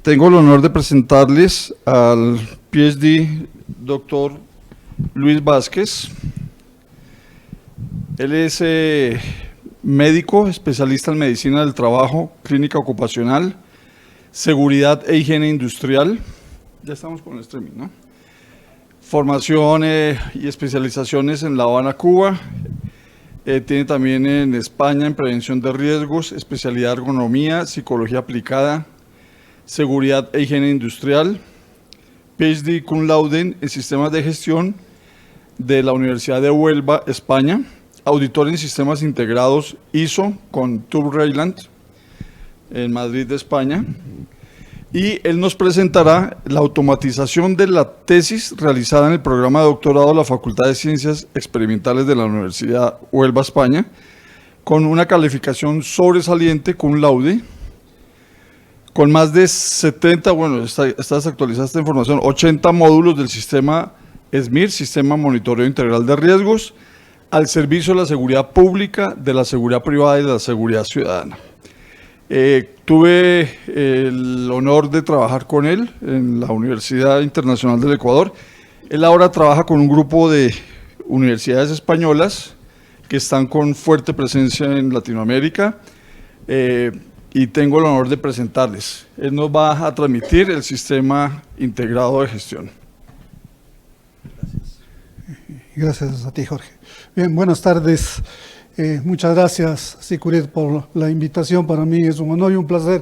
Tengo el honor de presentarles al PhD doctor Luis Vázquez. Él es médico, especialista en medicina del trabajo, clínica ocupacional, seguridad e higiene industrial. Ya estamos con el streaming, ¿no? Formación y especializaciones en La Habana, Cuba. Tiene también en España en prevención de riesgos, especialidad ergonomía, psicología aplicada, seguridad e higiene industrial, PhD cum laude en sistemas de gestión de la Universidad de Huelva, España, auditor en sistemas integrados ISO con TÜV Rheinland en Madrid, España, y él nos presentará la automatización de la tesis realizada en el programa de doctorado de la Facultad de Ciencias Experimentales de la Universidad Huelva, España, con una calificación sobresaliente cum laude, con más de 70, bueno, está desactualizada esta información, 80 módulos del sistema SMIR, Sistema Monitoreo Integral de Riesgos, al servicio de la seguridad pública, de la seguridad privada y de la seguridad ciudadana. Tuve el honor de trabajar con él en la Universidad Internacional del Ecuador. Él ahora trabaja con un grupo de universidades españolas que están con fuerte presencia en Latinoamérica, y tengo el honor de presentarles. Él nos va a transmitir el sistema integrado de gestión. Gracias a ti, Jorge. Bien, buenas tardes. Muchas gracias, Sicurit, por la invitación. Para mí es un honor y un placer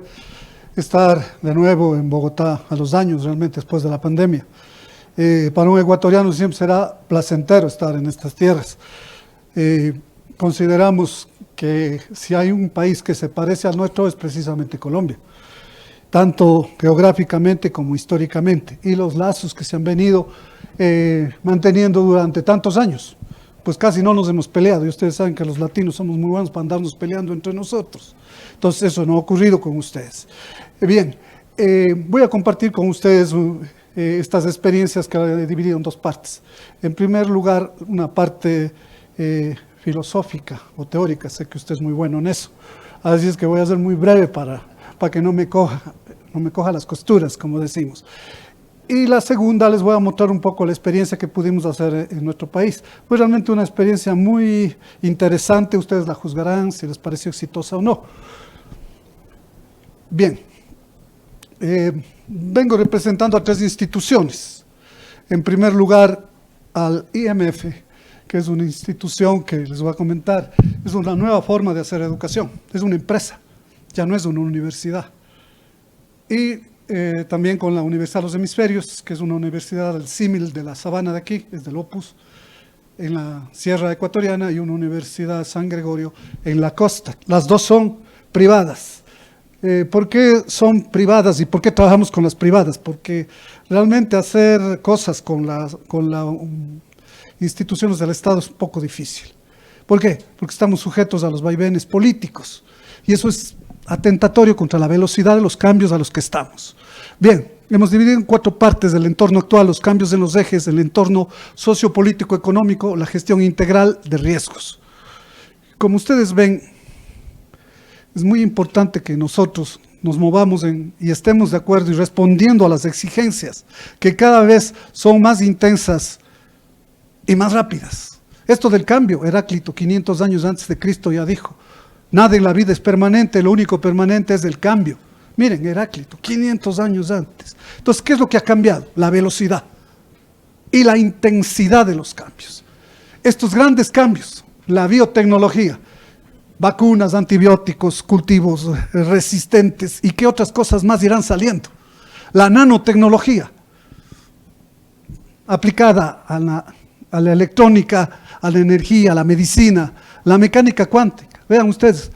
estar de nuevo en Bogotá a los años, realmente después de la pandemia. Para un ecuatoriano siempre será placentero estar en estas tierras. Consideramos que si hay un país que se parece al nuestro es precisamente Colombia, tanto geográficamente como históricamente, y los lazos que se han venido manteniendo durante tantos años. Pues casi no nos hemos peleado, y ustedes saben que los latinos somos muy buenos para andarnos peleando entre nosotros. Entonces eso no ha ocurrido con ustedes. Bien, voy a compartir con ustedes estas experiencias que he dividido en dos partes. En primer lugar, una parte filosófica o teórica, sé que usted es muy bueno en eso. Así es que voy a ser muy breve para que no me coja las costuras, como decimos. Y la segunda, les voy a mostrar un poco la experiencia que pudimos hacer en nuestro país. Fue realmente una experiencia muy interesante, ustedes la juzgarán si les pareció exitosa o no. Bien, vengo representando a tres instituciones. En primer lugar, al IMF, que es una institución que les voy a comentar, es una nueva forma de hacer educación, es una empresa, ya no es una universidad. Y también con la Universidad de los Hemisferios, que es una universidad del símil de la sabana de aquí, es del Opus, en la Sierra Ecuatoriana, y una Universidad San Gregorio en la costa. Las dos son privadas. ¿Por qué son privadas y por qué trabajamos con las privadas? Porque realmente hacer cosas con las instituciones del Estado es un poco difícil. ¿Por qué? Porque estamos sujetos a los vaivenes políticos, y eso es atentatorio contra la velocidad de los cambios a los que estamos. Bien, hemos dividido en cuatro partes del entorno actual: los cambios en los ejes, el entorno sociopolítico económico, la gestión integral de riesgos. Como ustedes ven, es muy importante que nosotros nos movamos y estemos de acuerdo y respondiendo a las exigencias que cada vez son más intensas y más rápidas. Esto del cambio, Heráclito, 500 años antes de Cristo, ya dijo: nada en la vida es permanente, lo único permanente es el cambio. Miren, Heráclito, 500 años antes. Entonces, ¿qué es lo que ha cambiado? La velocidad y la intensidad de los cambios. Estos grandes cambios, la biotecnología, vacunas, antibióticos, cultivos resistentes, y qué otras cosas más irán saliendo. La nanotecnología, aplicada a la electrónica, a la energía, a la medicina, la mecánica cuántica. Vean ustedes,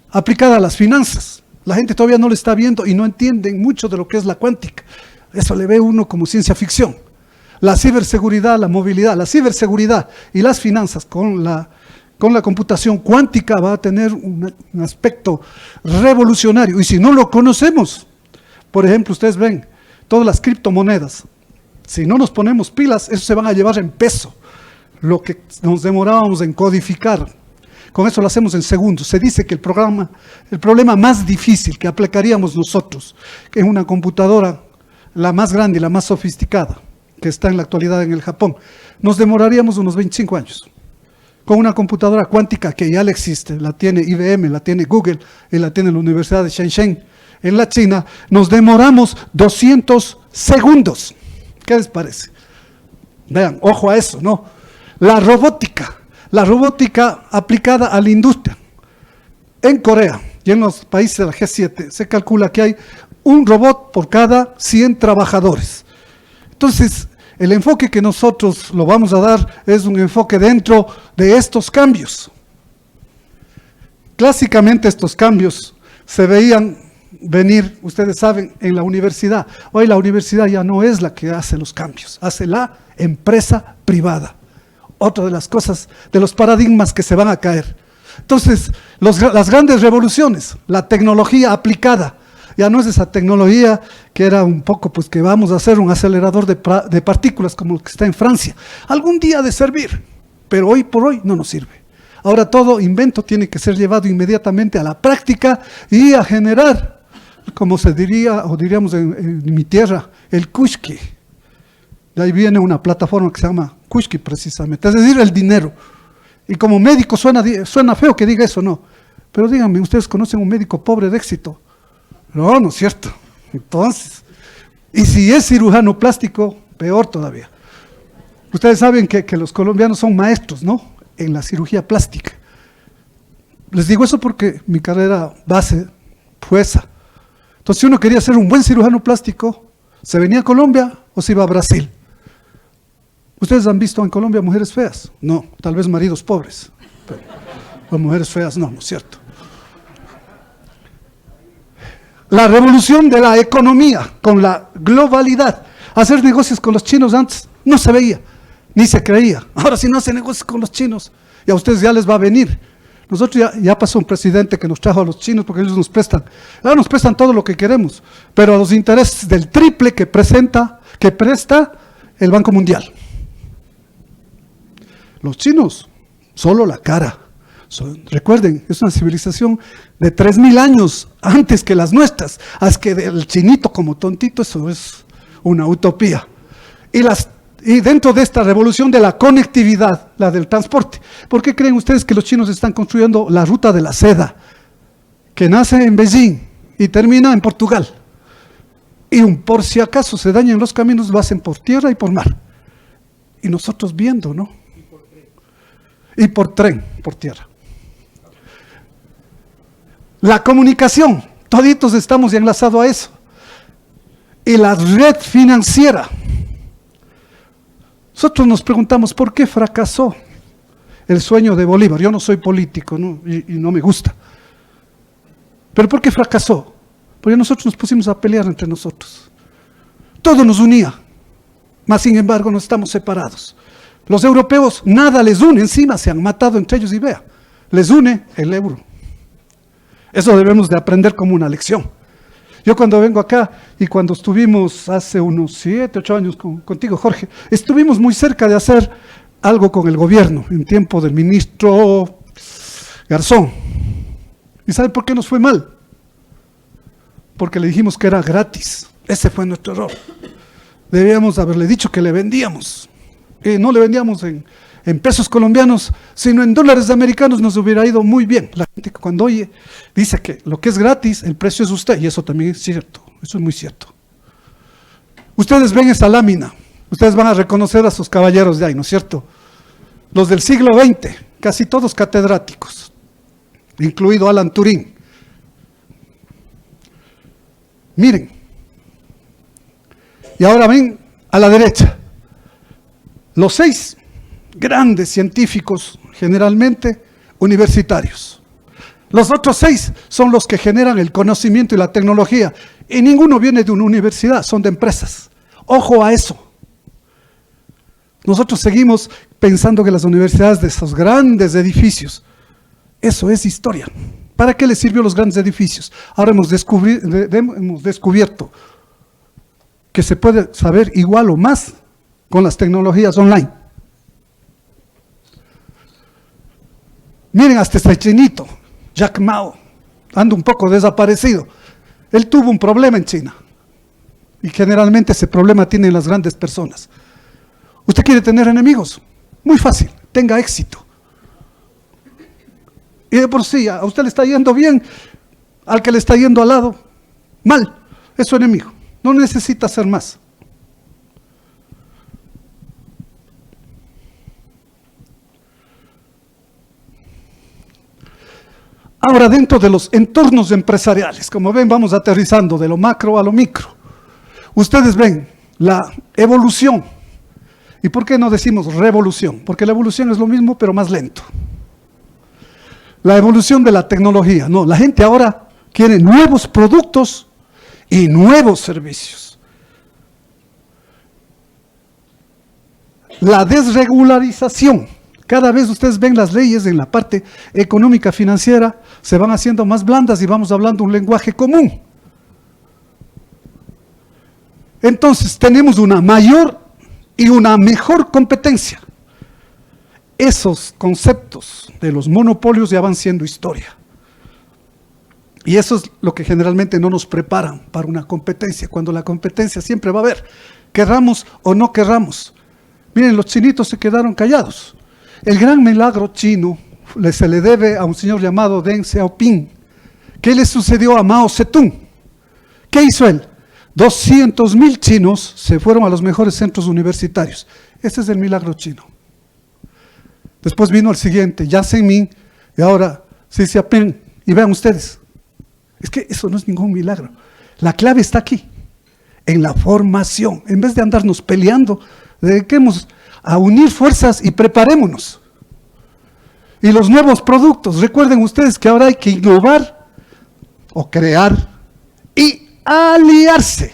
aplicada a las finanzas. La gente todavía no lo está viendo y no entienden mucho de lo que es la cuántica. Eso le ve uno como ciencia ficción. La ciberseguridad, la movilidad, la ciberseguridad y las finanzas con la computación cuántica va a tener un aspecto revolucionario. Y si no lo conocemos, por ejemplo, ustedes ven todas las criptomonedas. Si no nos ponemos pilas, eso se van a llevar en peso. Lo que nos demorábamos en codificar Con eso lo hacemos en segundos. Se dice que el problema más difícil que aplicaríamos nosotros en una computadora, la más grande y la más sofisticada, que está en la actualidad en el Japón, nos demoraríamos unos 25 años. Con una computadora cuántica que ya le existe, la tiene IBM, la tiene Google y la tiene la Universidad de Shenzhen en la China, nos demoramos 200 segundos. ¿Qué les parece? Vean, ojo a eso, ¿no? La robótica aplicada a la industria. En Corea y en los países de la G7 se calcula que hay un robot por cada 100 trabajadores. Entonces, el enfoque que nosotros lo vamos a dar es un enfoque dentro de estos cambios. Clásicamente estos cambios se veían venir, ustedes saben, en la universidad. Hoy la universidad ya no es la que hace los cambios, hace la empresa privada. Otra de las cosas, de los paradigmas que se van a caer. Entonces, las grandes revoluciones, la tecnología aplicada, ya no es esa tecnología que era un poco, pues que vamos a hacer un acelerador de partículas como el que está en Francia. Algún día ha de servir, pero hoy por hoy no nos sirve. Ahora todo invento tiene que ser llevado inmediatamente a la práctica y a generar, como se diría, o diríamos en mi tierra, el kushki. De ahí viene una plataforma que se llama kushki precisamente, es decir, el dinero. Y como médico suena feo que diga eso, no. Pero díganme, ¿ustedes conocen un médico pobre de éxito? No, no es cierto. Entonces, y si es cirujano plástico, peor todavía. Ustedes saben que los colombianos son maestros, ¿no? En la cirugía plástica. Les digo eso porque mi carrera base fue esa. Entonces, si uno quería ser un buen cirujano plástico, ¿se venía a Colombia o se iba a Brasil? ¿Ustedes han visto en Colombia mujeres feas? No, tal vez maridos pobres. Pero mujeres feas no, no es cierto. La revolución de la economía con la globalidad. Hacer negocios con los chinos antes no se veía, ni se creía. Ahora si no hace negocios con los chinos, y a ustedes ya les va a venir. Nosotros ya pasó un presidente que nos trajo a los chinos porque ellos nos prestan. Ahora nos prestan todo lo que queremos, pero a los intereses del triple que presta el Banco Mundial. Los chinos, solo la cara. Recuerden, es una civilización de 3.000 años antes que las nuestras. Así que el chinito como tontito, eso es una utopía. Y dentro de esta revolución de la conectividad, la del transporte, ¿por qué creen ustedes que los chinos están construyendo la ruta de la seda? Que nace en Beijing y termina en Portugal. Y por si acaso se dañan los caminos, lo hacen por tierra y por mar. Y nosotros viendo, ¿no? Y por tren, por tierra. La comunicación, toditos estamos enlazados a eso. Y la red financiera. Nosotros nos preguntamos, ¿por qué fracasó el sueño de Bolívar? Yo no soy político, ¿no? Y no me gusta. ¿Pero por qué fracasó? Porque nosotros nos pusimos a pelear entre nosotros. Todo nos unía, mas sin embargo no estamos separados. Los europeos nada les une, encima se han matado entre ellos y vea, les une el euro. Eso debemos de aprender como una lección. Yo cuando vengo acá y cuando estuvimos hace unos 7, 8 años contigo, Jorge, estuvimos muy cerca de hacer algo con el gobierno en tiempo del ministro Garzón. ¿Y sabe por qué nos fue mal? Porque le dijimos que era gratis. Ese fue nuestro error. Debíamos haberle dicho que le vendíamos. Y no le vendíamos en pesos colombianos, sino en dólares americanos, nos hubiera ido muy bien. La gente cuando oye, dice que lo que es gratis, el precio es usted, y eso también es cierto, eso es muy cierto. Ustedes ven esa lámina, ustedes van a reconocer a sus caballeros de ahí, ¿no es cierto? Los del siglo XX, casi todos catedráticos, incluido Alan Turing. Miren, y ahora ven a la derecha, los 6 grandes científicos, generalmente universitarios. Los otros 6 son los que generan el conocimiento y la tecnología, y ninguno viene de una universidad, son de empresas. Ojo a eso. Nosotros seguimos pensando que las universidades de esos grandes edificios, eso es historia. ¿Para qué les sirvió los grandes edificios? Ahora hemos descubierto que se puede saber igual o más con las tecnologías online. Miren hasta este chinito, Jack Mao, anda un poco desaparecido. Él tuvo un problema en China. Y generalmente ese problema tienen las grandes personas. ¿Usted quiere tener enemigos? Muy fácil, tenga éxito. Y de por sí, a usted le está yendo bien, al que le está yendo al lado, mal, es su enemigo. No necesita hacer más. Ahora, dentro de los entornos empresariales, como ven, vamos aterrizando de lo macro a lo micro. Ustedes ven la evolución. ¿Y por qué no decimos revolución? Porque la evolución es lo mismo, pero más lento. La evolución de la tecnología. No, la gente ahora quiere nuevos productos y nuevos servicios. La desregularización. Cada vez ustedes ven las leyes en la parte económica financiera, se van haciendo más blandas y vamos hablando un lenguaje común. Entonces tenemos una mayor y una mejor competencia. Esos conceptos de los monopolios ya van siendo historia. Y eso es lo que generalmente no nos preparan para una competencia, cuando la competencia siempre va a haber, querramos o no querramos. Miren, los chinitos se quedaron callados. El gran milagro chino se le debe a un señor llamado Deng Xiaoping. ¿Qué le sucedió a Mao Zedong? ¿Qué hizo él? 200,000 chinos se fueron a los mejores centros universitarios. Ese es el milagro chino. Después vino el siguiente, Jiang Zemin, y ahora Xi Jinping. Y vean ustedes, es que eso no es ningún milagro. La clave está aquí, en la formación. En vez de andarnos peleando, dediquemos a unir fuerzas y preparémonos. Y los nuevos productos, recuerden ustedes que ahora hay que innovar o crear y aliarse.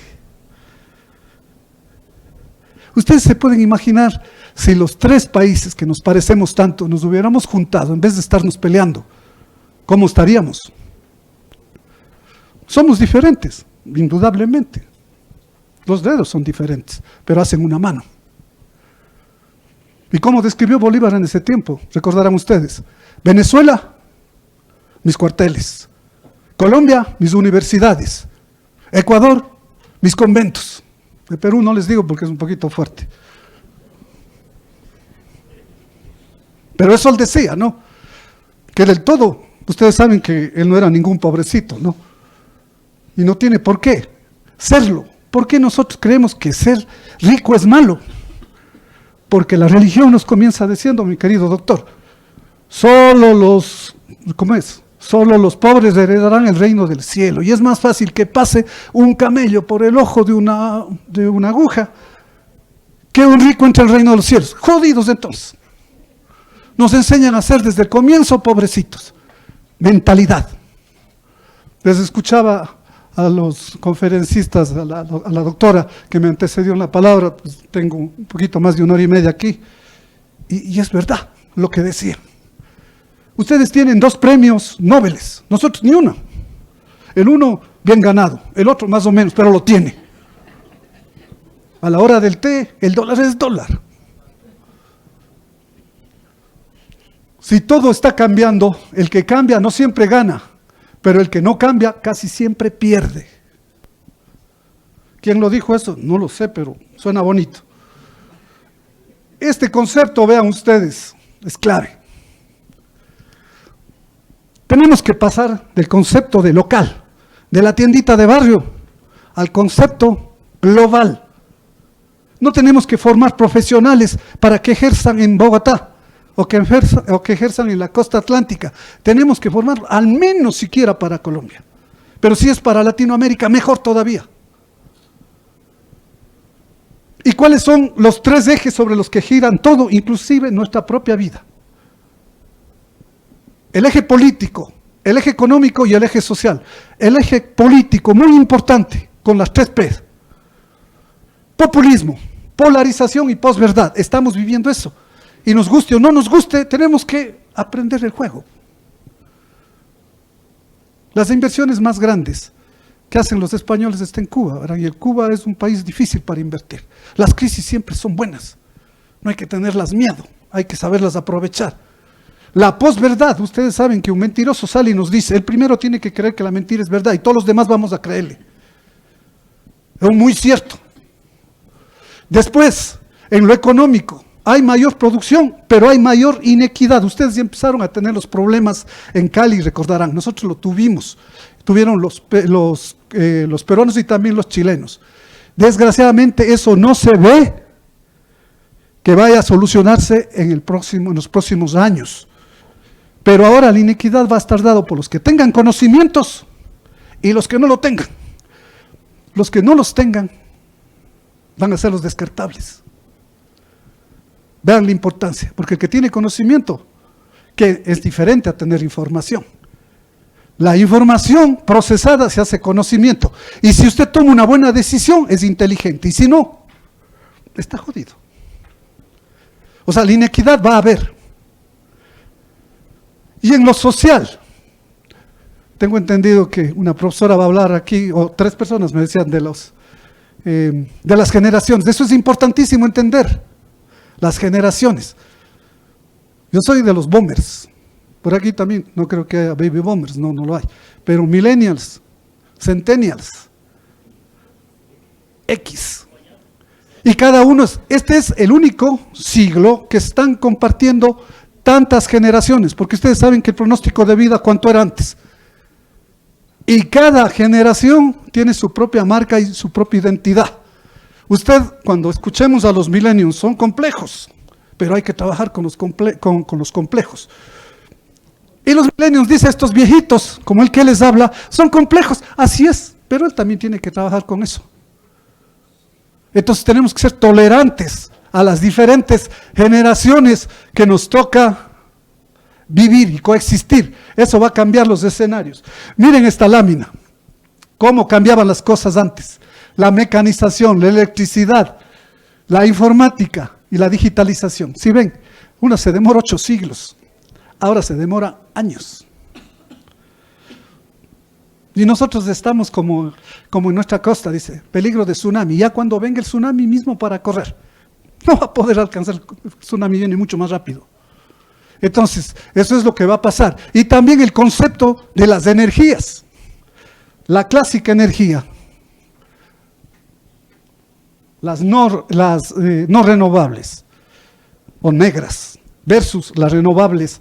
Ustedes se pueden imaginar si los tres países que nos parecemos tanto nos hubiéramos juntado en vez de estarnos peleando, ¿cómo estaríamos? Somos diferentes, indudablemente. Los dedos son diferentes, pero hacen una mano. ¿Y cómo describió Bolívar en ese tiempo? Recordarán ustedes. Venezuela, mis cuarteles. Colombia, mis universidades. Ecuador, mis conventos. De Perú no les digo porque es un poquito fuerte. Pero eso él decía, ¿no? Que del todo, ustedes saben que él no era ningún pobrecito, ¿no? Y no tiene por qué serlo. ¿Por qué nosotros creemos que ser rico es malo? Porque la religión nos comienza diciendo, mi querido doctor, solo los pobres heredarán el reino del cielo. Y es más fácil que pase un camello por el ojo de una aguja que un rico entre el reino de los cielos. Jodidos entonces. Nos enseñan a ser desde el comienzo pobrecitos. Mentalidad. Les escuchaba a los conferencistas, a la doctora que me antecedió en la palabra, pues tengo un poquito más de 1 hora y media aquí, y es verdad lo que decía. Ustedes tienen 2 premios Nobel, nosotros ni uno. El uno bien ganado, el otro más o menos, pero lo tiene. A la hora del té, el dólar es dólar. Si todo está cambiando, el que cambia no siempre gana, pero el que no cambia casi siempre pierde. ¿Quién lo dijo eso? No lo sé, pero suena bonito. Este concepto, vean ustedes, es clave. Tenemos que pasar del concepto de local, de la tiendita de barrio, al concepto global. No tenemos que formar profesionales para que ejerzan en Bogotá, o que ejerzan en la costa atlántica. Tenemos que formar al menos siquiera para Colombia. Pero si es para Latinoamérica, mejor todavía. ¿Y cuáles son los 3 ejes sobre los que giran todo, inclusive nuestra propia vida? El eje político, el eje económico y el eje social. El eje político, muy importante, con las 3 P. Populismo, polarización y posverdad. Estamos viviendo eso. Y nos guste o no nos guste, tenemos que aprender el juego. Las inversiones más grandes que hacen los españoles están en Cuba, ¿verdad? Y el Cuba es un país difícil para invertir. Las crisis siempre son buenas, no hay que tenerlas miedo, hay que saberlas aprovechar. La posverdad, ustedes saben que un mentiroso sale y nos dice, el primero tiene que creer que la mentira es verdad y todos los demás vamos a creerle. Es muy cierto. Después, en lo económico, hay mayor producción, pero hay mayor inequidad. Ustedes ya empezaron a tener los problemas en Cali, recordarán, nosotros lo tuvimos. Tuvieron los peruanos y también los chilenos. Desgraciadamente eso no se ve que vaya a solucionarse en los próximos años. Pero ahora la inequidad va a estar dado por los que tengan conocimientos y los que no lo tengan. Los que no los tengan van a ser los descartables. Vean la importancia, porque el que tiene conocimiento, que es diferente a tener información. La información procesada se hace conocimiento. Y si usted toma una buena decisión, es inteligente. Y si no, está jodido. O sea, la inequidad va a haber. Y en lo social, tengo entendido que una profesora va a hablar aquí, o 3 personas me decían de las generaciones. Eso es importantísimo entender, las generaciones. Yo soy de los boomers. Por aquí también, no creo que haya baby boomers, no lo hay. Pero millennials, centennials, X. Y cada uno, este es el único siglo que están compartiendo tantas generaciones, porque ustedes saben que el pronóstico de vida, ¿cuánto era antes? Y cada generación tiene su propia marca y su propia identidad. Usted, cuando escuchemos a los millennials, son complejos, pero hay que trabajar con los complejos. Y los millennials, dice, estos viejitos, como el que les habla, son complejos. Así es, pero él también tiene que trabajar con eso. Entonces tenemos que ser tolerantes a las diferentes generaciones que nos toca vivir y coexistir. Eso va a cambiar los escenarios. Miren esta lámina, cómo cambiaban las cosas antes. La mecanización, la electricidad, la informática y la digitalización. Si ven, una se demora 8 siglos, ahora se demora años. Y nosotros estamos como en nuestra costa, dice, peligro de tsunami. Ya cuando venga el tsunami mismo para correr, no va a poder alcanzar, el tsunami viene mucho más rápido. Entonces, eso es lo que va a pasar. Y también el concepto de las energías. La clásica energía, las no renovables o negras versus las renovables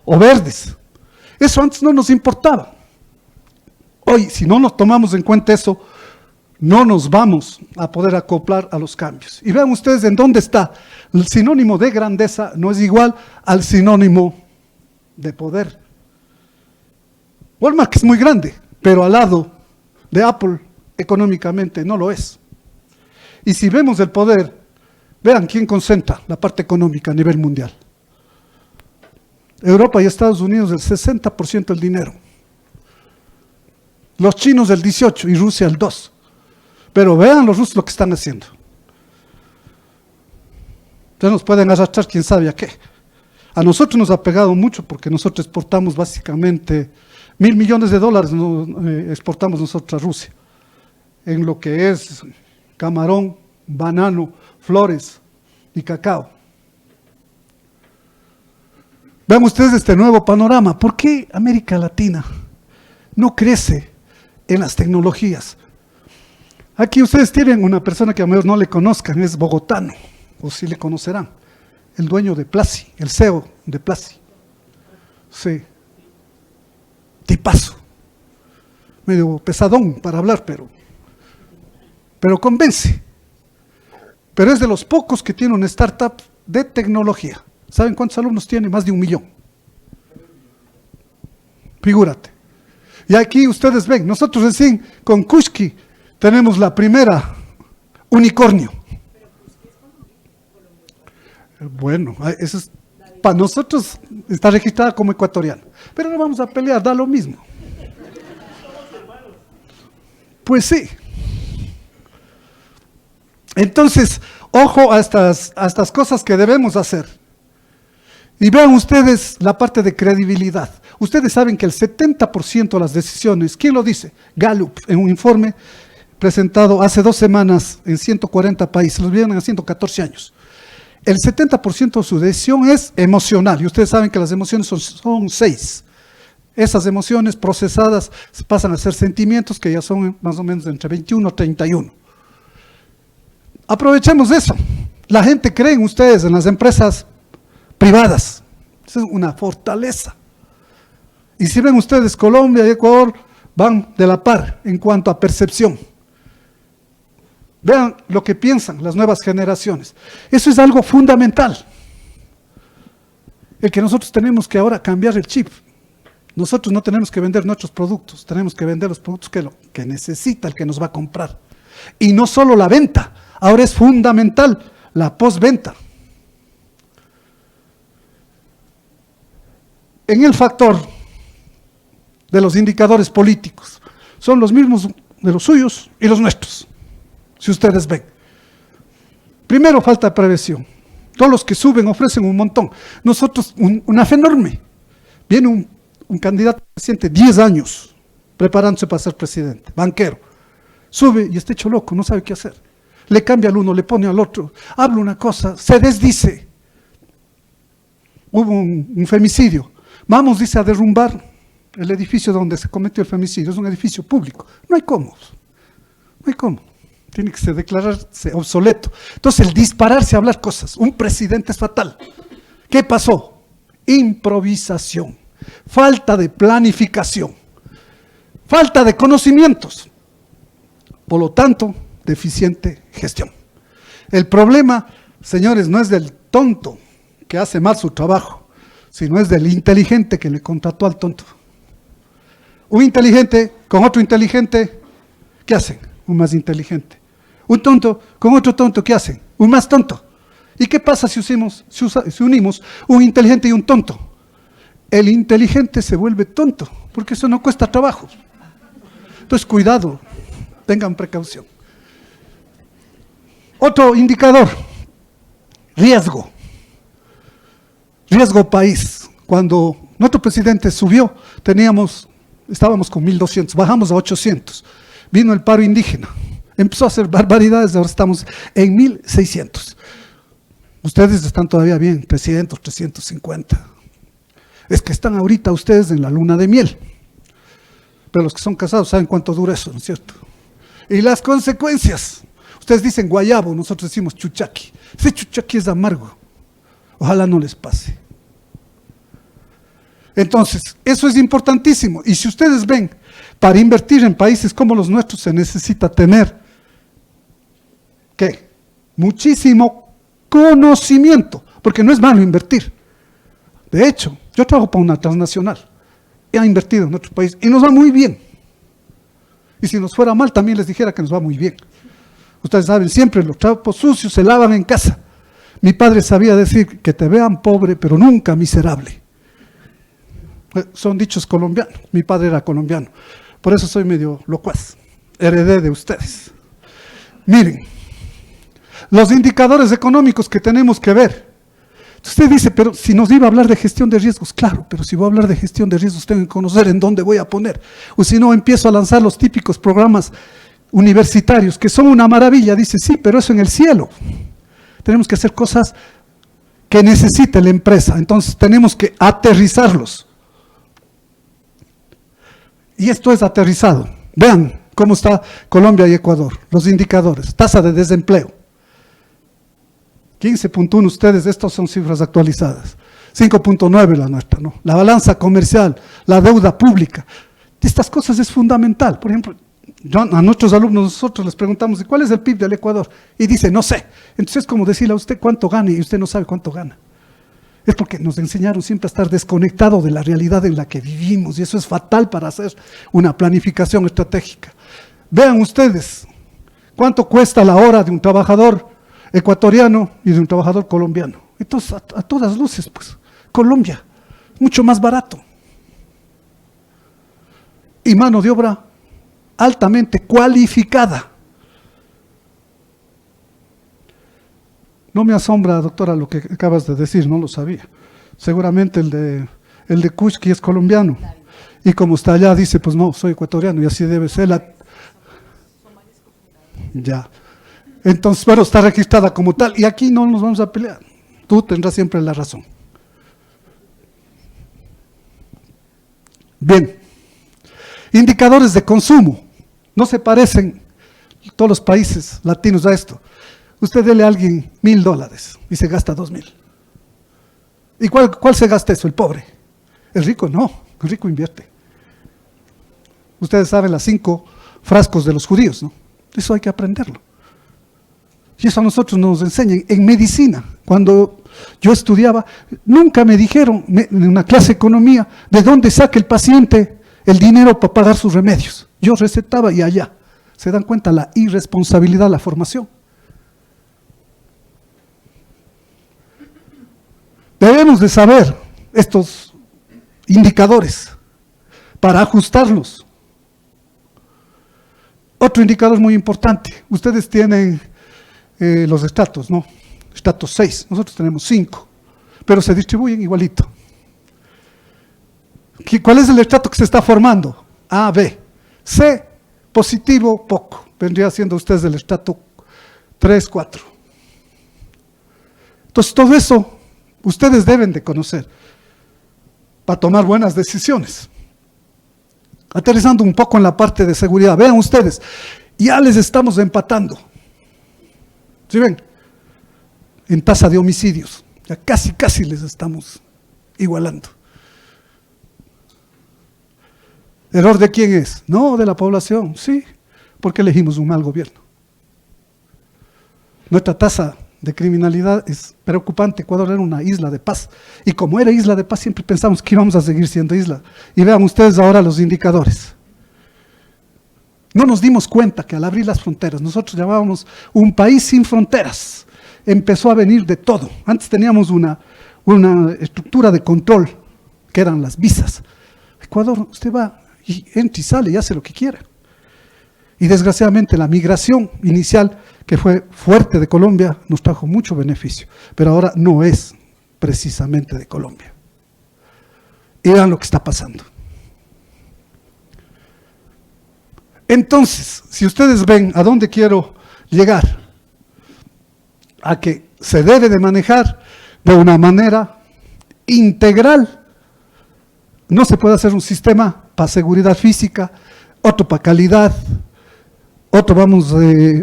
o verdes. Eso antes no nos importaba. Hoy, si no nos tomamos en cuenta eso, no nos vamos a poder acoplar a los cambios. Y vean ustedes en dónde está. El sinónimo de grandeza no es igual al sinónimo de poder. Walmart es muy grande, pero al lado de Apple económicamente no lo es. Y si vemos el poder, vean quién concentra la parte económica a nivel mundial. Europa y Estados Unidos el 60% del dinero. Los chinos el 18% y Rusia el 2%. Pero vean los rusos lo que están haciendo. Entonces nos pueden arrastrar quién sabe a qué. A nosotros nos ha pegado mucho porque nosotros exportamos básicamente $1.000 millones, exportamos nosotros a Rusia. En lo que es camarón, banano, flores y cacao. Vean ustedes este nuevo panorama. ¿Por qué América Latina no crece en las tecnologías? Aquí ustedes tienen una persona que a lo mejor no le conozcan, es bogotano, o sí le conocerán, el dueño de Plazi, el CEO de Plazi. Sí, tipazo, medio pesadón para hablar, pero convence. Pero es de los pocos que tiene una startup de tecnología. ¿Saben cuántos alumnos tiene? Más de 1 millón. Figúrate. Y aquí ustedes ven, nosotros recién con Kushki tenemos la primera unicornio. Bueno, eso es, para nosotros está registrada como ecuatoriana. Pero no vamos a pelear, da lo mismo. Pues sí. Entonces, ojo a estas cosas que debemos hacer. Y vean ustedes la parte de credibilidad. Ustedes saben que el 70% de las decisiones, ¿quién lo dice? Gallup, en un informe presentado hace 2 semanas en 140 países, los vienen haciendo 14 años. el 70% de su decisión es emocional, y ustedes saben que las emociones son 6. Esas emociones procesadas pasan a ser sentimientos que ya son más o menos entre 21 y 31. Aprovechemos eso. La gente cree en ustedes, en las empresas privadas. Esa es una fortaleza. Y si ven ustedes, Colombia y Ecuador van de la par en cuanto a percepción. Vean lo que piensan las nuevas generaciones. Eso es algo fundamental. El que nosotros tenemos que ahora cambiar el chip. Nosotros no tenemos que vender nuestros productos, tenemos que vender los productos que necesita el que nos va a comprar. Y no solo la venta, ahora es fundamental la postventa. En el factor de los indicadores políticos, son los mismos de los suyos y los nuestros, si ustedes ven. Primero, falta de prevención. Todos los que suben ofrecen un montón. Nosotros, una fe enorme. Viene un candidato presidente, 10 años, preparándose para ser presidente, banquero. Sube y está hecho loco, no sabe qué hacer. Le cambia al uno, le pone al otro, habla una cosa, se desdice. Hubo un femicidio. Vamos, dice, a derrumbar el edificio donde se cometió el femicidio. Es un edificio público. No hay cómo. No hay cómo. Tiene que declararse obsoleto. Entonces, el dispararse a hablar cosas. Un presidente es fatal. ¿Qué pasó? Improvisación. Falta de planificación. Falta de conocimientos. Por lo tanto, deficiente gestión. El problema, señores, no es del tonto que hace mal su trabajo, sino es del inteligente que le contrató al tonto. Un inteligente con otro inteligente, ¿qué hacen? Un más inteligente. Un tonto con otro tonto, ¿qué hacen? Un más tonto. ¿Y qué pasa si unimos un inteligente y un tonto? El inteligente se vuelve tonto, porque eso no cuesta trabajo. Entonces, cuidado, tengan precaución. Otro indicador, riesgo. Riesgo país. Cuando nuestro presidente subió, estábamos con 1.200, bajamos a 800. Vino el paro indígena, empezó a hacer barbaridades, ahora estamos en 1.600. Ustedes están todavía bien, 300, 350. Es que están ahorita ustedes en la luna de miel. Pero los que son casados saben cuánto dura eso, ¿no es cierto? Y las consecuencias. Ustedes dicen guayabo, nosotros decimos chuchaqui. Ese chuchaqui es amargo. Ojalá no les pase. Entonces, eso es importantísimo. Y si ustedes ven, para invertir en países como los nuestros se necesita tener, ¿qué? Muchísimo conocimiento, porque no es malo invertir. De hecho, yo trabajo para una transnacional, he invertido en nuestro país y nos va muy bien. Y si nos fuera mal, también les dijera que nos va muy bien. Ustedes saben, siempre los trapos sucios se lavan en casa. Mi padre sabía decir que te vean pobre, pero nunca miserable. Son dichos colombianos. Mi padre era colombiano. Por eso soy medio locuaz. Heredé de ustedes. Miren, los indicadores económicos que tenemos que ver. Usted dice, pero si nos iba a hablar de gestión de riesgos, claro, pero si voy a hablar de gestión de riesgos tengo que conocer en dónde voy a poner. O si no, empiezo a lanzar los típicos programas universitarios, que son una maravilla. Dice, sí, pero eso en el cielo. Tenemos que hacer cosas que necesite la empresa, entonces tenemos que aterrizarlos. Y esto es aterrizado. Vean cómo está Colombia y Ecuador, los indicadores, tasa de desempleo. 15.1 ustedes, estas son cifras actualizadas. 5.9 la nuestra, ¿no? La balanza comercial, la deuda pública. Estas cosas es fundamental. Por ejemplo, a nuestros alumnos nosotros les preguntamos, ¿cuál es el PIB del Ecuador? Y dice, no sé. Entonces es como decirle a usted cuánto gana y usted no sabe cuánto gana. Es porque nos enseñaron siempre a estar desconectados de la realidad en la que vivimos y eso es fatal para hacer una planificación estratégica. Vean ustedes cuánto cuesta la hora de un trabajador ecuatoriano y de un trabajador colombiano. Entonces, a todas luces, pues, Colombia, mucho más barato. Y mano de obra altamente cualificada. No me asombra, doctora, lo que acabas de decir, no lo sabía. Seguramente el de Kuczki es colombiano. Y como está allá, dice, pues no, soy ecuatoriano y así debe ser. Ya. Entonces, pero está registrada como tal. Y aquí no nos vamos a pelear. Tú tendrás siempre la razón. Bien. Indicadores de consumo. No se parecen todos los países latinos a esto. Usted dele a alguien $1,000 y se gasta 2,000. ¿Y cuál se gasta eso? El pobre. El rico no, el rico invierte. Ustedes saben las 5 frascos de los judíos, ¿no? Eso hay que aprenderlo. Y eso a nosotros nos enseñan en medicina. Cuando yo estudiaba, nunca me dijeron en una clase de economía de dónde saca el paciente el dinero para pagar sus remedios. Yo recetaba y allá. ¿Se dan cuenta la irresponsabilidad de la formación? Debemos de saber estos indicadores para ajustarlos. Otro indicador muy importante. Ustedes tienen los estratos, ¿no? Estratos 6, nosotros tenemos 5, pero se distribuyen igualito. ¿Cuál es el estrato que se está formando? A, B. C, positivo, poco. Vendría siendo ustedes el estrato 3, 4. Entonces todo eso ustedes deben de conocer para tomar buenas decisiones. Aterrizando un poco en la parte de seguridad, vean ustedes, ya les estamos empatando. ¿Sí ven? En tasa de homicidios, ya casi les estamos igualando. ¿Error de quién es? No, de la población, sí, porque elegimos un mal gobierno. Nuestra tasa de criminalidad es preocupante. Ecuador era una isla de paz, y como era isla de paz siempre pensamos que íbamos a seguir siendo isla. Y vean ustedes ahora los indicadores. No nos dimos cuenta que al abrir las fronteras, nosotros llamábamos un país sin fronteras, empezó a venir de todo. Antes teníamos una estructura de control, que eran las visas. Ecuador, usted va y entra y sale y hace lo que quiera. Y desgraciadamente la migración inicial, que fue fuerte de Colombia, nos trajo mucho beneficio, pero ahora no es precisamente de Colombia. Y vean lo que está pasando. Entonces, si ustedes ven a dónde quiero llegar, a que se debe de manejar de una manera integral. No se puede hacer un sistema para seguridad física, otro para calidad, otro vamos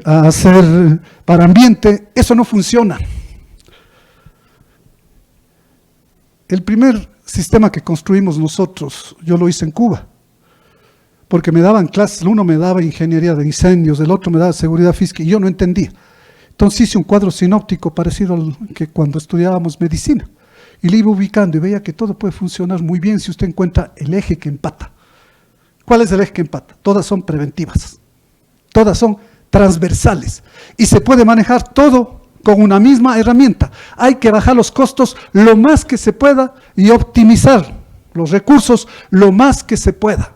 a hacer para ambiente. Eso no funciona. El primer sistema que construimos nosotros, yo lo hice en Cuba, porque me daban clases, uno me daba ingeniería de incendios, el otro me daba seguridad física, y yo no entendía. Entonces hice un cuadro sinóptico parecido al que cuando estudiábamos medicina, y le iba ubicando y veía que todo puede funcionar muy bien si usted encuentra el eje que empata. ¿Cuál es el eje que empata? Todas son preventivas, todas son transversales, y se puede manejar todo con una misma herramienta. Hay que bajar los costos lo más que se pueda y optimizar los recursos lo más que se pueda.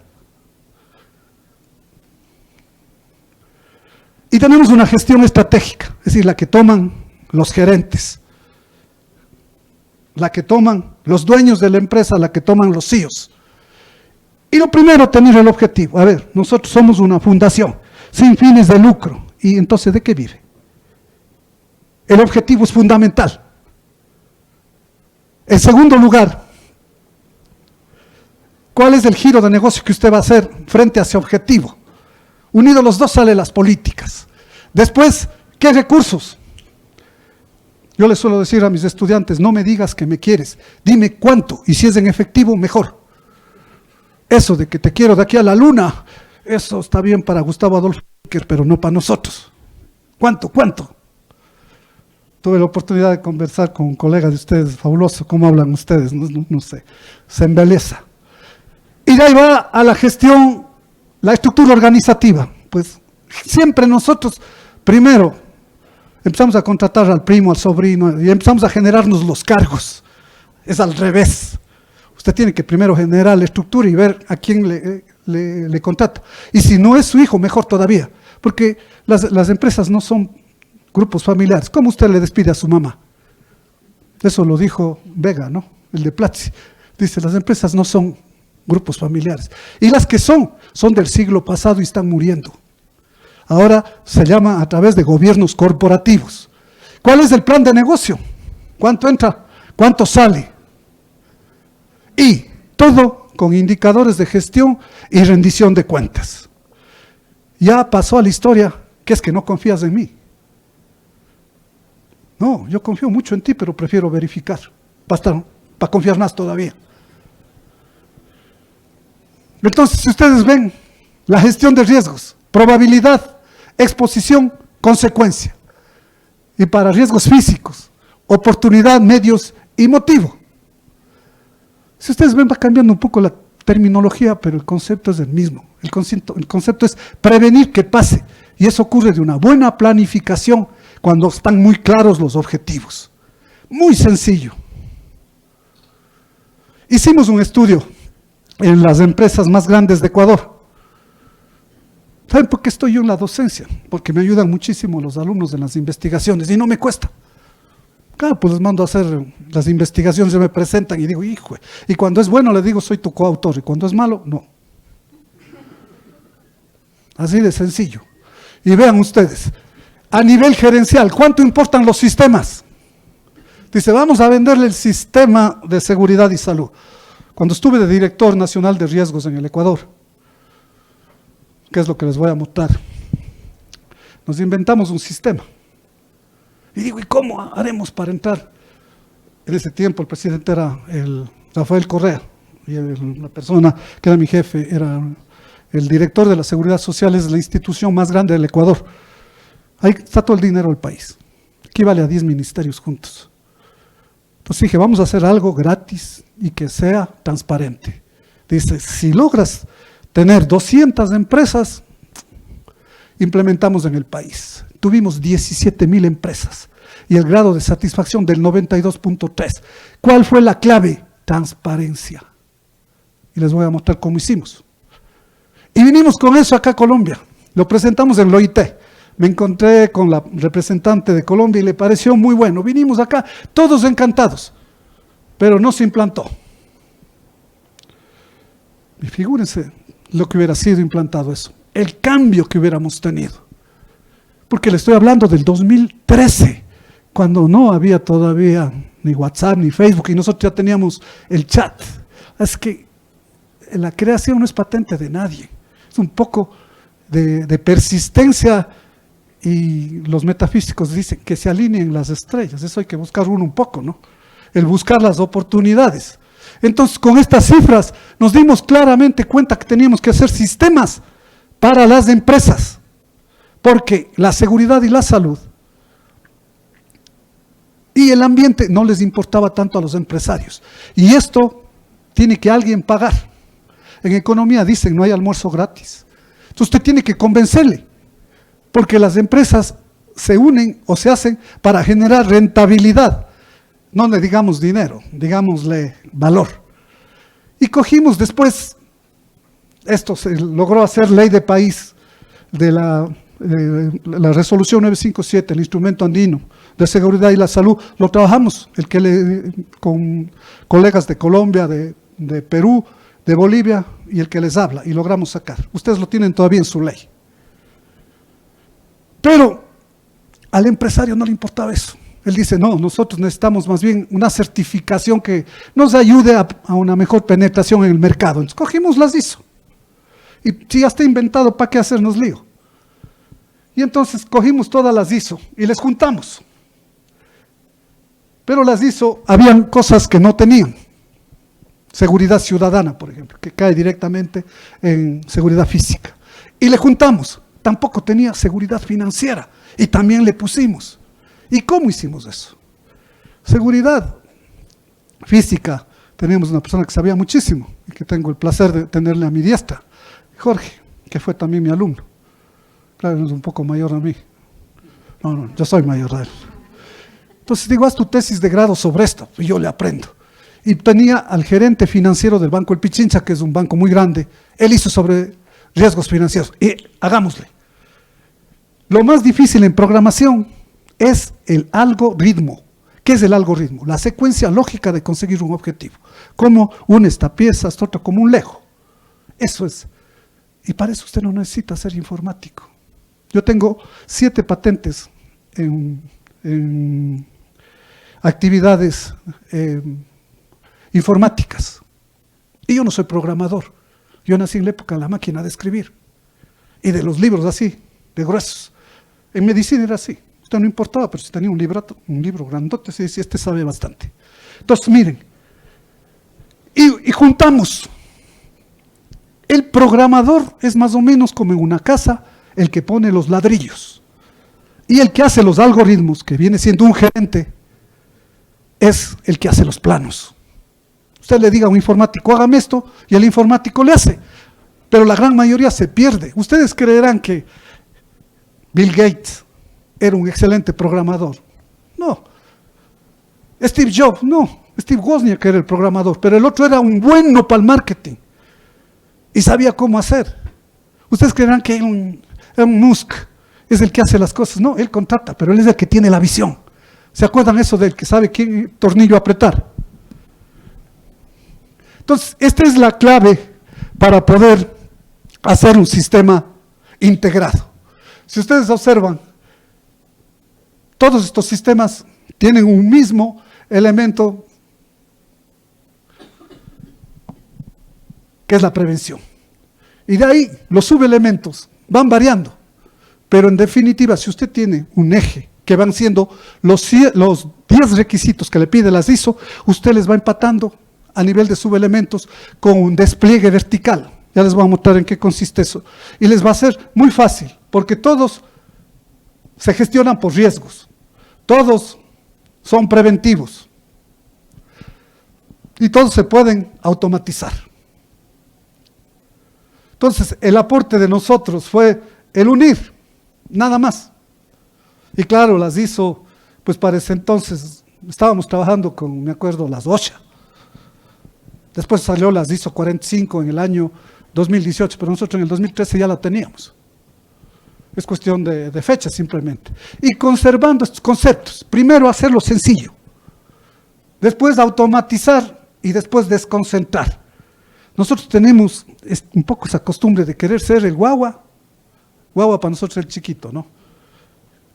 Y tenemos una gestión estratégica, es decir, la que toman los gerentes, la que toman los dueños de la empresa, la que toman los CEOs. Y lo primero, tener el objetivo. A ver, nosotros somos una fundación sin fines de lucro. ¿Y entonces de qué vive? El objetivo es fundamental. En segundo lugar, ¿cuál es el giro de negocio que usted va a hacer frente a ese objetivo? Unidos los dos salen las políticas. Después, ¿qué recursos? Yo les suelo decir a mis estudiantes, no me digas que me quieres, dime cuánto, y si es en efectivo, mejor. Eso de que te quiero de aquí a la luna, eso está bien para Gustavo Adolfo Bécquer, pero no para nosotros. ¿Cuánto? Tuve la oportunidad de conversar con un colega de ustedes, fabuloso, ¿cómo hablan ustedes? No sé, se embeleza. Y de ahí va a la gestión, la estructura organizativa. Pues siempre nosotros, primero, empezamos a contratar al primo, al sobrino, y empezamos a generarnos los cargos. Es al revés. Usted tiene que primero generar la estructura y ver a quién le contrata. Y si no es su hijo, mejor todavía. Porque las empresas no son grupos familiares. ¿Cómo usted le despide a su mamá? Eso lo dijo Vega, ¿no? El de Platzi. Dice, las empresas no son grupos familiares. Y las que son del siglo pasado y están muriendo. Ahora se llama a través de gobiernos corporativos. ¿Cuál es el plan de negocio? ¿Cuánto entra? ¿Cuánto sale? Y todo con indicadores de gestión y rendición de cuentas. Ya pasó a la historia que es que no confías en mí. No, yo confío mucho en ti, pero prefiero verificar, para confiar más todavía. Entonces, si ustedes ven la gestión de riesgos, probabilidad, exposición, consecuencia. Y para riesgos físicos, oportunidad, medios y motivo. Si ustedes ven, va cambiando un poco la terminología, pero el concepto es el mismo. El concepto es prevenir que pase. Y eso ocurre de una buena planificación cuando están muy claros los objetivos. Muy sencillo. Hicimos un estudio en las empresas más grandes de Ecuador. ¿Saben por qué estoy yo en la docencia? Porque me ayudan muchísimo los alumnos en las investigaciones y no me cuesta. Claro, pues les mando a hacer las investigaciones, se me presentan y digo, hijo, y cuando es bueno le digo, soy tu coautor, y cuando es malo, no. Así de sencillo. Y vean ustedes, a nivel gerencial, ¿cuánto importan los sistemas? Dice, vamos a venderle el sistema de seguridad y salud. Cuando estuve de director nacional de riesgos en el Ecuador, ¿qué es lo que les voy a mostrar? Nos inventamos un sistema. Y digo, ¿y cómo haremos para entrar? En ese tiempo el presidente era el Rafael Correa, y la persona que era mi jefe era el director de la Seguridad Social, es la institución más grande del Ecuador. Ahí está todo el dinero del país. Equivale a 10 ministerios juntos. Entonces dije, vamos a hacer algo gratis y que sea transparente. Dice, si logras tener 200 empresas, implementamos en el país. Tuvimos 17,000 empresas y el grado de satisfacción del 92.3. ¿Cuál fue la clave? Transparencia. Y les voy a mostrar cómo hicimos. Y vinimos con eso acá a Colombia. Lo presentamos en el OIT. Me encontré con la representante de Colombia y le pareció muy bueno. Vinimos acá, todos encantados, pero no se implantó. Y figúrense lo que hubiera sido implantado eso, el cambio que hubiéramos tenido. Porque le estoy hablando del 2013, cuando no había todavía ni WhatsApp ni Facebook y nosotros ya teníamos el chat. Es que la creación no es patente de nadie, es un poco de persistencia. Y los metafísicos dicen que se alineen las estrellas, eso hay que buscar uno un poco, ¿no? El buscar las oportunidades. Entonces, con estas cifras nos dimos claramente cuenta que teníamos que hacer sistemas para las empresas, porque la seguridad y la salud y el ambiente no les importaba tanto a los empresarios. Y esto tiene que alguien pagar. En economía dicen, no hay almuerzo gratis. Entonces usted tiene que convencerle. Porque las empresas se unen o se hacen para generar rentabilidad. No le digamos dinero, digámosle valor. Y cogimos después, esto se logró hacer ley de país de la resolución 957, el instrumento andino de seguridad y la salud. Lo trabajamos con colegas de Colombia, de Perú, de Bolivia y el que les habla. Y logramos sacar. Ustedes lo tienen todavía en su ley. Pero al empresario no le importaba eso. Él dice, no, nosotros necesitamos más bien una certificación que nos ayude a una mejor penetración en el mercado. Entonces cogimos las ISO. Y si ya está inventado, ¿para qué hacernos lío? Y entonces cogimos todas las ISO y les juntamos. Pero las ISO, habían cosas que no tenían. Seguridad ciudadana, por ejemplo, que cae directamente en seguridad física. Y le juntamos. Tampoco tenía seguridad financiera y también le pusimos. ¿Y cómo hicimos eso? Seguridad física, teníamos una persona que sabía muchísimo y que tengo el placer de tenerle a mi diestra, Jorge, que fue también mi alumno. Claro, es un poco mayor a mí. No, yo soy mayor a él. Entonces digo, haz tu tesis de grado sobre esto, y yo le aprendo. Y tenía al gerente financiero del Banco El Pichincha, que es un banco muy grande, él hizo sobre riesgos financieros, y hagámosle. Lo más difícil en programación es el algoritmo. ¿Qué es el algoritmo? La secuencia lógica de conseguir un objetivo. Cómo une esta pieza, esta otra, como un Lego. Eso es. Y para eso usted no necesita ser informático. Yo tengo 7 patentes en actividades informáticas. Y yo no soy programador. Yo nací en la época de la máquina de escribir y de los libros así, de gruesos. En medicina era así. Esto no importaba, pero si tenía un libro grandote, se decía, este sabe bastante. Entonces, miren, y juntamos. El programador es más o menos como en una casa el que pone los ladrillos. Y el que hace los algoritmos, que viene siendo un gerente, es el que hace los planos. Usted le diga a un informático, hágame esto, y el informático le hace. Pero la gran mayoría se pierde. Ustedes creerán que Bill Gates era un excelente programador. No. Steve Jobs, no. Steve Wozniak era el programador, pero el otro era un bueno para el marketing. Y sabía cómo hacer. Ustedes creerán que Elon Musk es el que hace las cosas. No, él contrata, pero él es el que tiene la visión. ¿Se acuerdan eso del que sabe qué tornillo apretar? Entonces, esta es la clave para poder hacer un sistema integrado. Si ustedes observan, todos estos sistemas tienen un mismo elemento, que es la prevención. Y de ahí los subelementos van variando. Pero en definitiva, si usted tiene un eje que van siendo los 10 requisitos que le pide las ISO, usted les va empatando a nivel de subelementos con un despliegue vertical. Ya les voy a mostrar en qué consiste eso. Y les va a ser muy fácil, porque todos se gestionan por riesgos. Todos son preventivos. Y todos se pueden automatizar. Entonces, el aporte de nosotros fue el unir, nada más. Y claro, las ISO, pues para ese entonces estábamos trabajando con, me acuerdo, las OSHA. Después salió las ISO 45 en el año 2018, pero nosotros en el 2013 ya la teníamos. Es cuestión de fecha simplemente. Y conservando estos conceptos. Primero hacerlo sencillo. Después automatizar y después desconcentrar. Nosotros tenemos un poco esa costumbre de querer ser el guagua. Guagua para nosotros es el chiquito, ¿no?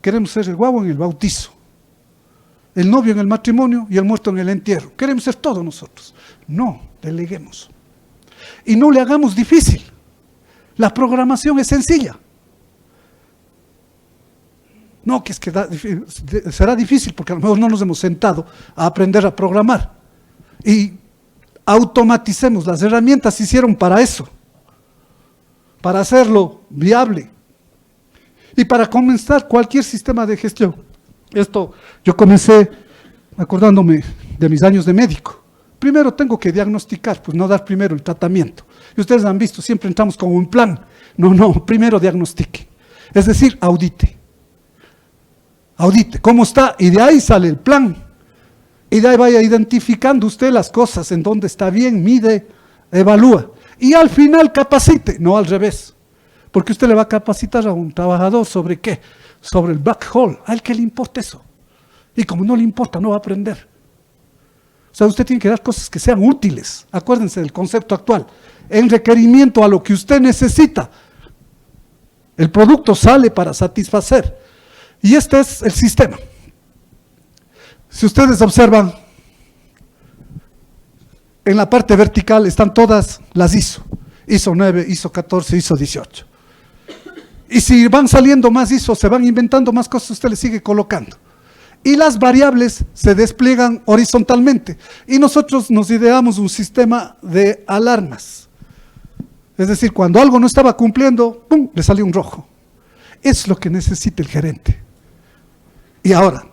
Queremos ser el guagua en el bautizo. El novio en el matrimonio y el muerto en el entierro. Queremos ser todos nosotros. No, deleguemos. Y no le hagamos difícil. La programación es sencilla. No, que es que será difícil porque a lo mejor no nos hemos sentado a aprender a programar. Y automaticemos, las herramientas se hicieron para eso, para hacerlo viable y para comenzar cualquier sistema de gestión. Esto yo comencé acordándome de mis años de médico. Primero tengo que diagnosticar, pues no dar primero el tratamiento. Y ustedes han visto, siempre entramos con un plan. No, primero diagnostique. Es decir, audite. Audite cómo está y de ahí sale el plan. Y de ahí vaya identificando usted las cosas, en dónde está bien, mide, evalúa. Y al final capacite, no al revés. Porque usted le va a capacitar a un trabajador sobre qué, sobre el black hole, a él que le importa eso. Y como no le importa, no va a aprender. O sea, usted tiene que dar cosas que sean útiles. Acuérdense del concepto actual. En requerimiento a lo que usted necesita. El producto sale para satisfacer. Y este es el sistema. Si ustedes observan, en la parte vertical están todas las ISO. ISO 9, ISO 14, ISO 18. Y si van saliendo más ISO, se van inventando más cosas, usted le sigue colocando. Y las variables se despliegan horizontalmente. Y nosotros nos ideamos un sistema de alarmas. Es decir, cuando algo no estaba cumpliendo, ¡pum!, le salió un rojo. Es lo que necesita el gerente. Y ahora,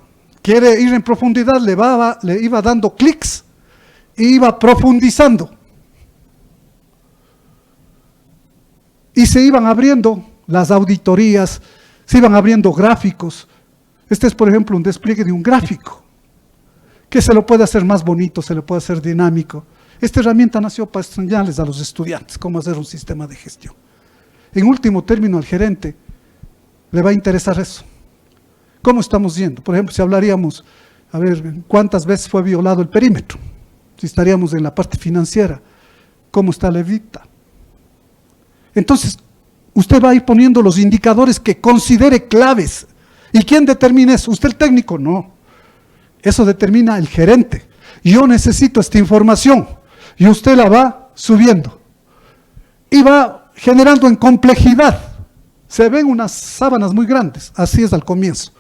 quiere ir en profundidad, le iba dando clics e iba profundizando. Y se iban abriendo las auditorías, se iban abriendo gráficos. Este es, por ejemplo, un despliegue de un gráfico, que se lo puede hacer más bonito, se lo puede hacer dinámico. Esta herramienta nació para enseñarles a los estudiantes cómo hacer un sistema de gestión. En último término, al gerente le va a interesar eso. ¿Cómo estamos yendo? Por ejemplo, si hablaríamos, a ver, ¿cuántas veces fue violado el perímetro? Si estaríamos en la parte financiera, ¿cómo está la evita? Entonces, usted va a ir poniendo los indicadores que considere claves. ¿Y quién determina eso? ¿Usted el técnico? No. Eso determina el gerente. Yo necesito esta información y usted la va subiendo y va generando en complejidad. Se ven unas sábanas muy grandes, así es al comienzo,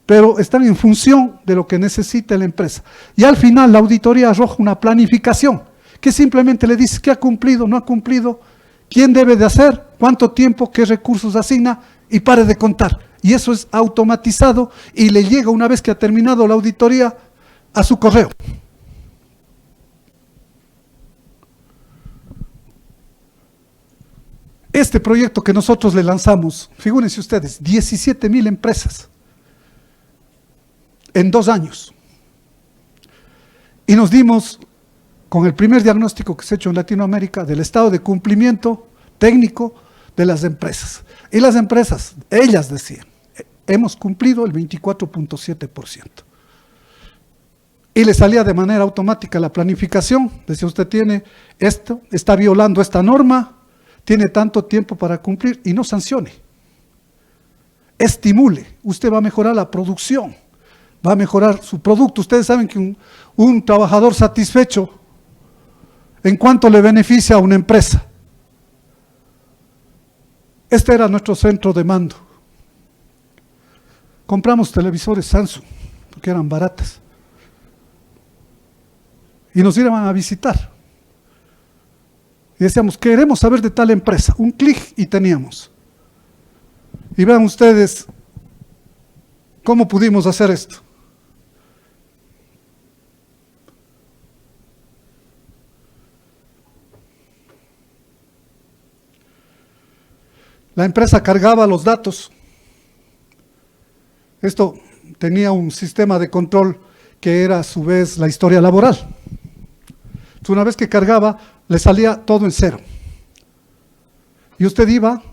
pero están en función de lo que necesita la empresa. Y al final la auditoría arroja una planificación que simplemente le dice qué ha cumplido, no ha cumplido, quién debe de hacer, cuánto tiempo, qué recursos asigna y pare de contar. Y eso es automatizado y le llega una vez que ha terminado la auditoría a su correo. Este proyecto que nosotros le lanzamos, figúrense ustedes, 17,000 empresas en 2 años. Y nos dimos con el primer diagnóstico que se ha hecho en Latinoamérica del estado de cumplimiento técnico de las empresas. Y las empresas, ellas decían, hemos cumplido el 24.7%. Y le salía de manera automática la planificación, decía usted tiene esto, está violando esta norma, tiene tanto tiempo para cumplir y no sancione. Estimule, usted va a mejorar la producción, va a mejorar su producto. Ustedes saben que un trabajador satisfecho, ¿en cuánto le beneficia a una empresa? Este era nuestro centro de mando. Compramos televisores Samsung, porque eran baratas. Y nos iban a visitar. Y decíamos, queremos saber de tal empresa. Un clic y teníamos. Y vean ustedes cómo pudimos hacer esto. La empresa cargaba los datos. Esto tenía un sistema de control que era a su vez la historia laboral. Entonces, una vez que cargaba, le salía todo en cero. Y usted iba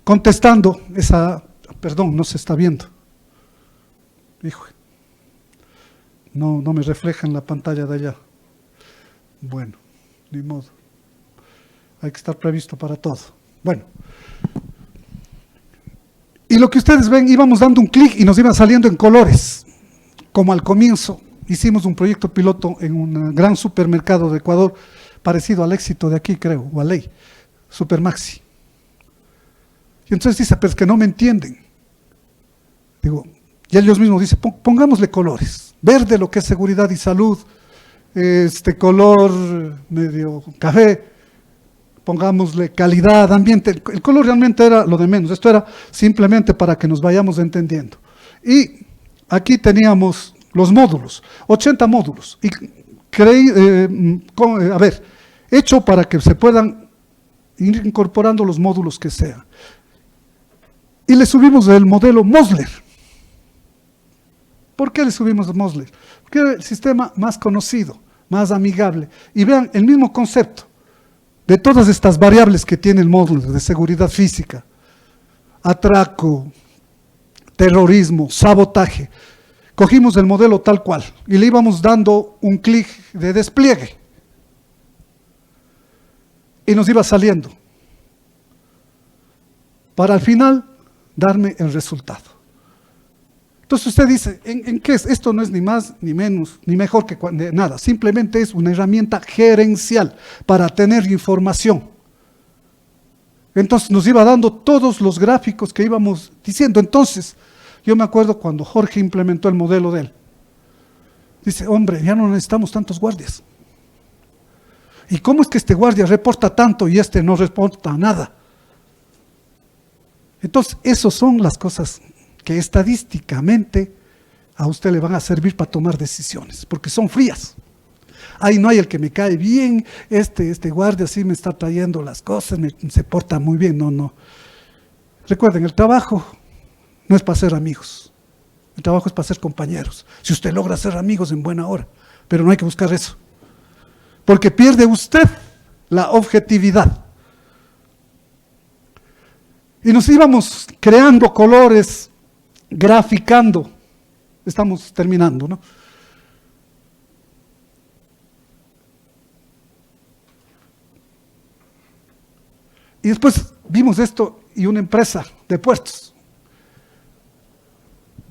contestando esa... Perdón, no se está viendo. Hijo, no me refleja en la pantalla de allá. Bueno, ni modo. Hay que estar previsto para todo. Bueno, y lo que ustedes ven, íbamos dando un clic y nos iban saliendo en colores, como al comienzo. Hicimos un proyecto piloto en un gran supermercado de Ecuador, parecido al Éxito de aquí, creo, o a Ley, Supermaxi. Y entonces dice, pero es que no me entienden. Digo, y ellos mismos dicen, pongámosle colores, verde lo que es seguridad y salud, este color medio café, pongámosle calidad, ambiente. El color realmente era lo de menos, esto era simplemente para que nos vayamos entendiendo. Y aquí teníamos los módulos, 80 módulos, y hecho para que se puedan ir incorporando los módulos que sean. Y le subimos el modelo Mosler. ¿Por qué le subimos el Mosler? Porque era el sistema más conocido, más amigable. Y vean, el mismo concepto de todas estas variables que tiene el módulo de seguridad física, atraco, terrorismo, sabotaje. Cogimos el modelo tal cual y le íbamos dando un clic de despliegue y nos iba saliendo para al final darme el resultado. Entonces usted dice, ¿en qué es? Esto no es ni más, ni menos, ni mejor que nada. Simplemente es una herramienta gerencial para tener información. Entonces nos iba dando todos los gráficos que íbamos diciendo. Entonces, yo me acuerdo cuando Jorge implementó el modelo de él. Dice, hombre, ya no necesitamos tantos guardias. ¿Y cómo es que este guardia reporta tanto y este no reporta nada? Entonces, esas son las cosas que estadísticamente a usted le van a servir para tomar decisiones, porque son frías. Ahí no hay el que me cae bien, este guardia sí me está trayendo las cosas, se porta muy bien, no. Recuerden, el trabajo no es para ser amigos, el trabajo es para ser compañeros. Si usted logra ser amigos en buena hora, pero no hay que buscar eso, porque pierde usted la objetividad. Y nos íbamos creando colores, graficando. Estamos terminando, ¿no? Y después vimos esto y una empresa de puertos.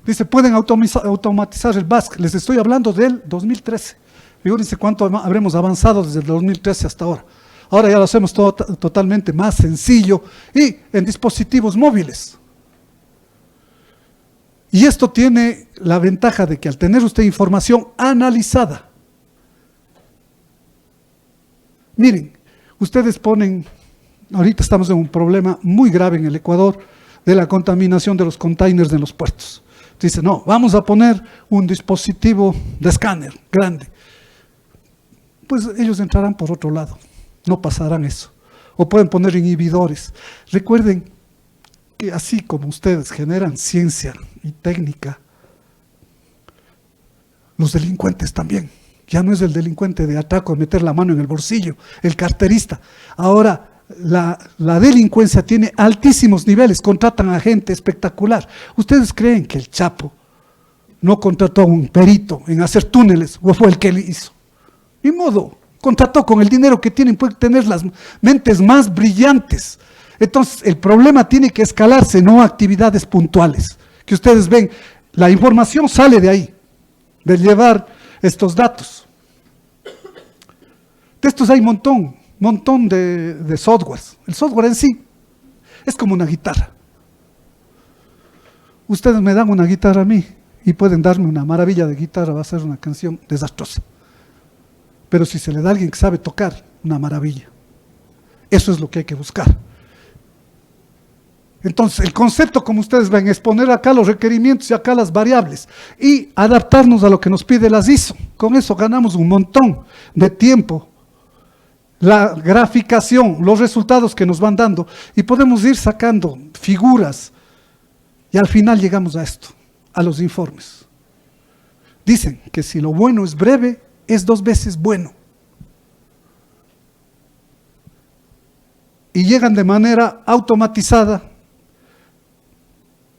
Dice, pueden automatizar el BASC. Les estoy hablando del 2013. Fíjense cuánto habremos avanzado desde el 2013 hasta ahora. Ahora ya lo hacemos todo totalmente más sencillo y en dispositivos móviles. Y esto tiene la ventaja de que al tener usted información analizada, miren, ustedes ponen, ahorita estamos en un problema muy grave en el Ecuador de la contaminación de los containers en los puertos. Dice, no, vamos a poner un dispositivo de escáner grande. Pues ellos entrarán por otro lado, no pasarán eso. O pueden poner inhibidores. Recuerden que así como ustedes generan ciencia y técnica, los delincuentes también. Ya no es el delincuente de atraco, de meter la mano en el bolsillo, el carterista. Ahora la delincuencia tiene altísimos niveles, contratan a gente espectacular. ¿Ustedes creen que el Chapo no contrató a un perito en hacer túneles o fue el que le hizo? Ni modo, contrató con el dinero que tienen, pueden tener las mentes más brillantes. Entonces, el problema tiene que escalarse, no a actividades puntuales. Que ustedes ven, la información sale de ahí, de llevar estos datos. De estos hay montón de softwares. El software en sí es como una guitarra. Ustedes me dan una guitarra a mí y pueden darme una maravilla de guitarra, va a ser una canción desastrosa. Pero si se le da a alguien que sabe tocar, una maravilla. Eso es lo que hay que buscar. Entonces, el concepto, como ustedes ven, es poner acá los requerimientos y acá las variables y adaptarnos a lo que nos pide las ISO. Con eso ganamos un montón de tiempo. La graficación, los resultados que nos van dando y podemos ir sacando figuras y al final llegamos a esto, a los informes. Dicen que si lo bueno es breve, es 2 veces bueno. Y llegan de manera automatizada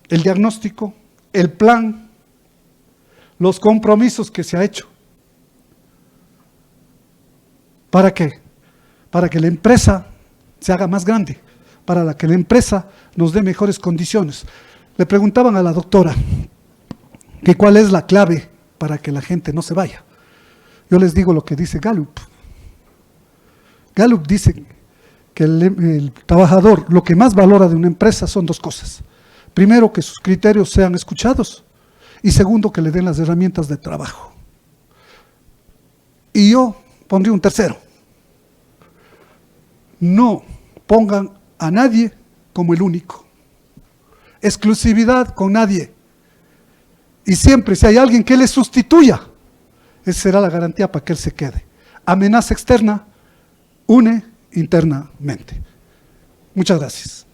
el diagnóstico, el plan, los compromisos que se ha hecho. ¿Para qué? Para que la empresa se haga más grande, para que la empresa nos dé mejores condiciones. Le preguntaban a la doctora que cuál es la clave para que la gente no se vaya. Yo les digo lo que dice Gallup. Gallup dice que el trabajador lo que más valora de una empresa son 2 cosas. Primero, que sus criterios sean escuchados y segundo, que le den las herramientas de trabajo. Y yo pondría un tercero. No pongan a nadie como el único. Exclusividad con nadie. Y siempre, si hay alguien que le sustituya, esa será la garantía para que él se quede. Amenaza externa, une internamente. Muchas gracias.